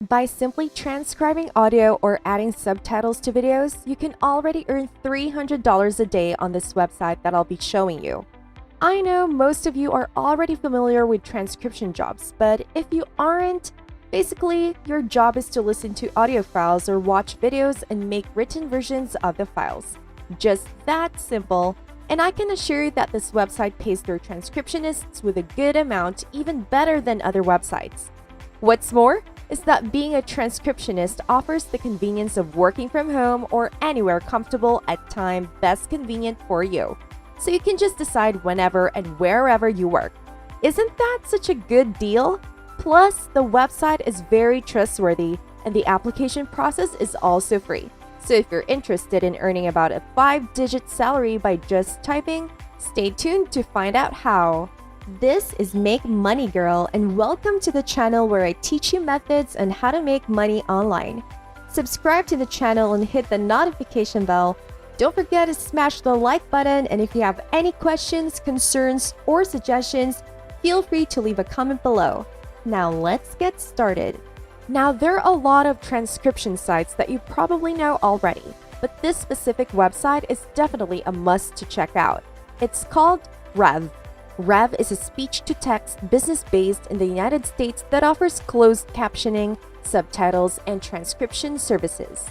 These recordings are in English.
By simply transcribing audio or adding subtitles to videos, you can already earn $300 a day on this website that I'll be showing you. I know most of you are already familiar with transcription jobs, but if you aren't, basically, your job is to listen to audio files or watch videos and make written versions of the files. Just that simple, and I can assure you that this website pays their transcriptionists with a good amount, even better than other websites. What's more is that being a transcriptionist offers the convenience of working from home or anywhere comfortable at time best convenient for you. So you can just decide whenever and wherever you work. Isn't that such a good deal? Plus, the website is very trustworthy and the application process is also free. So if you're interested in earning about a 5-digit salary by just typing, stay tuned to find out how. This is Make Money Girl, and welcome to the channel where I teach you methods on how to make money online. Subscribe to the channel and hit the notification bell. Don't forget to smash the like button, and if you have any questions, concerns, or suggestions, feel free to leave a comment below. Now let's get started. Now, there are a lot of transcription sites that you probably know already, but this specific website is definitely a must to check out. It's called Rev. Rev is a speech-to-text business based in the United States that offers closed captioning, subtitles, and transcription services.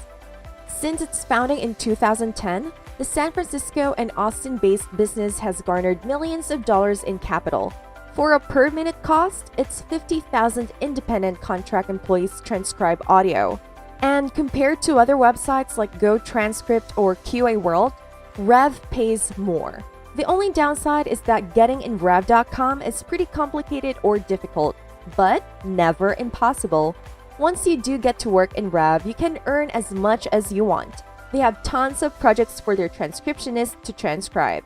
Since its founding in 2010, the San Francisco and Austin-based business has garnered millions of dollars in capital. For a per-minute cost, it's 50,000 independent contract employees transcribe audio. And compared to other websites like GoTranscript or QA World, Rev pays more. The only downside is that getting in Rev.com is pretty complicated or difficult, but never impossible. Once you do get to work in Rev, you can earn as much as you want. They have tons of projects for their transcriptionists to transcribe.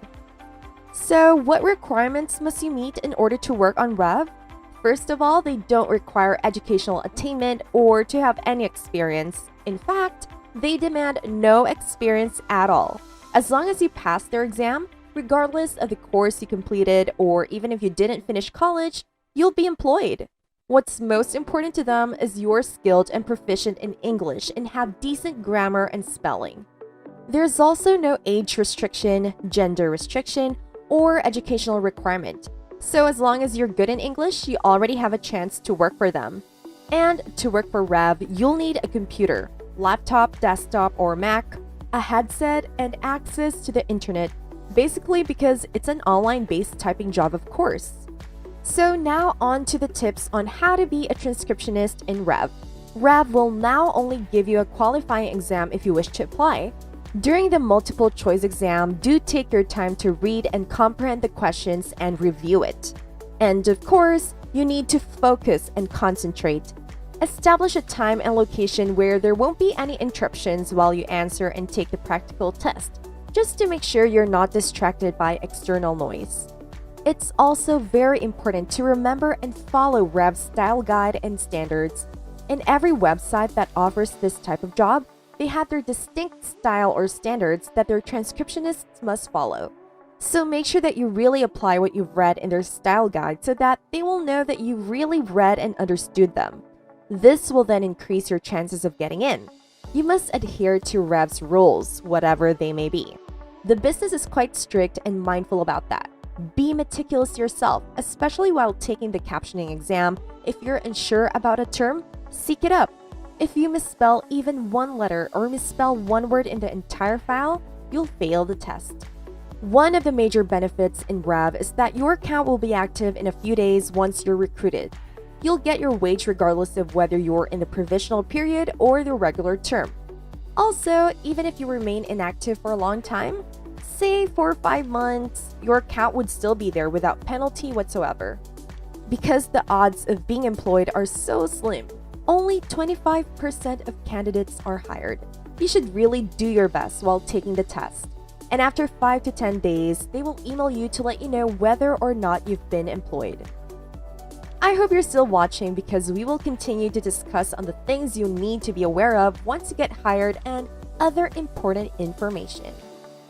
So, what requirements must you meet in order to work on Rev? First of all, they don't require educational attainment or to have any experience. In fact, they demand no experience at all. As long as you pass their exam, regardless of the course you completed, or even if you didn't finish college, you'll be employed. What's most important to them is you're skilled and proficient in English and have decent grammar and spelling. There's also no age restriction, gender restriction, or educational requirement. So as long as you're good in English, you already have a chance to work for them. And to work for Rev, you'll need a computer, laptop, desktop, or Mac, a headset, and access to the internet. Basically because it's an online-based typing job, of course. So now on to the tips on how to be a transcriptionist in Rev. Rev will now only give you a qualifying exam if you wish to apply. During the multiple choice exam, do take your time to read and comprehend the questions and review it. And of course, you need to focus and concentrate. Establish a time and location where there won't be any interruptions while you answer and take the practical test, just to make sure you're not distracted by external noise. It's also very important to remember and follow Rev's style guide and standards. In every website that offers this type of job, they have their distinct style or standards that their transcriptionists must follow. So make sure that you really apply what you've read in their style guide so that they will know that you really read and understood them. This will then increase your chances of getting in. You must adhere to Rev's rules, whatever they may be. The business is quite strict and mindful about that. Be meticulous yourself, especially while taking the captioning exam. If you're unsure about a term, seek it up. If you misspell even one letter or misspell one word in the entire file, you'll fail the test. One of the major benefits in Rev is that your account will be active in a few days once you're recruited. You'll get your wage regardless of whether you're in the provisional period or the regular term. Also, even if you remain inactive for a long time, say 4 or 5 months, your account would still be there without penalty whatsoever. Because the odds of being employed are so slim, only 25% of candidates are hired. You should really do your best while taking the test. And after 5 to 10 days, they will email you to let you know whether or not you've been employed. I hope you're still watching because we will continue to discuss on the things you need to be aware of once you get hired and other important information.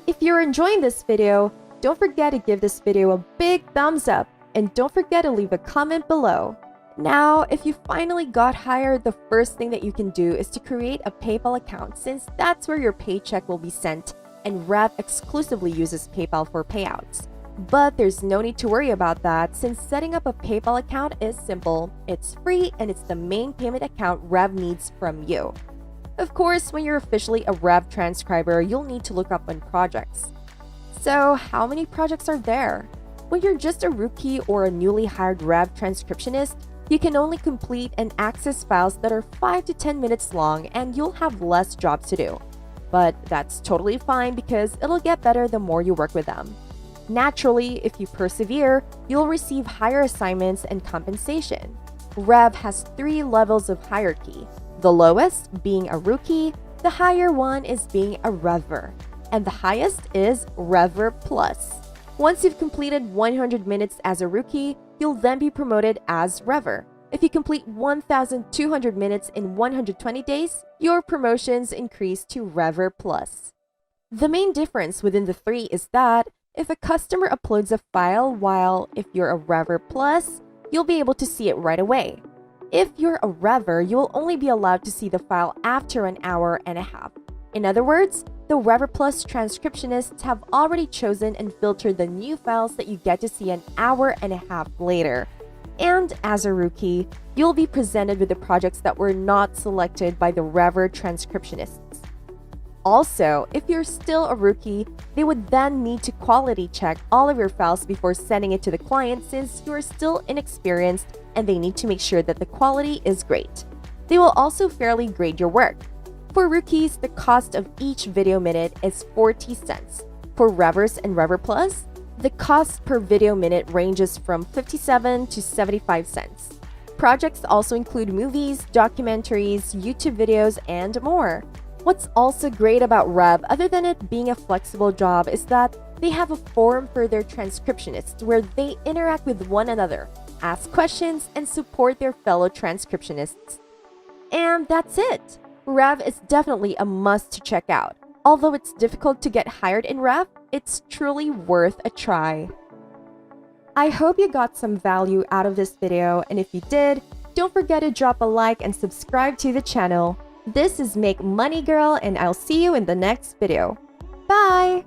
If you're enjoying this video, don't forget to give this video a big thumbs up and don't forget to leave a comment below. Now, if you finally got hired, the first thing that you can do is to create a PayPal account since that's where your paycheck will be sent, and Rev exclusively uses PayPal for payouts. But there's no need to worry about that since setting up a PayPal account is simple, it's free, and it's the main payment account Rev needs from you. Of course, when you're officially a Rev transcriber, you'll need to look up on projects. So, how many projects are there? When you're just a rookie or a newly hired Rev transcriptionist, you can only complete and access files that are 5 to 10 minutes long and you'll have less jobs to do. But that's totally fine because it'll get better the more you work with them. Naturally, if you persevere, you'll receive higher assignments and compensation. Rev has 3 levels of hierarchy, the lowest being a rookie, the higher one is being a Rever, and the highest is Rever Plus. Once you've completed 100 minutes as a rookie, you'll then be promoted as Rever. If you complete 1,200 minutes in 120 days, your promotions increase to Rever Plus. The main difference within the 3 is that if a customer uploads a file while if you're a Rever Plus, you'll be able to see it right away. If you're a Rever, you'll only be allowed to see the file after an hour and a half. In other words, the Rever Plus transcriptionists have already chosen and filtered the new files that you get to see an hour and a half later. And as a rookie, you'll be presented with the projects that were not selected by the Rever transcriptionists. Also, if you're still a rookie, they would then need to quality check all of your files before sending it to the client since you are still inexperienced and they need to make sure that the quality is great. They will also fairly grade your work. For rookies, the cost of each video minute is 40 cents. For Revers and Rever Plus, the cost per video minute ranges from 57 to 75 cents. Projects also include movies, documentaries, YouTube videos, and more. What's also great about Rev, other than it being a flexible job, is that they have a forum for their transcriptionists where they interact with one another, ask questions, and support their fellow transcriptionists. And that's it! Rev is definitely a must to check out. Although it's difficult to get hired in Rev, it's truly worth a try. I hope you got some value out of this video, and if you did, don't forget to drop a like and subscribe to the channel. This is Make Money Girl, and I'll see you in the next video. Bye!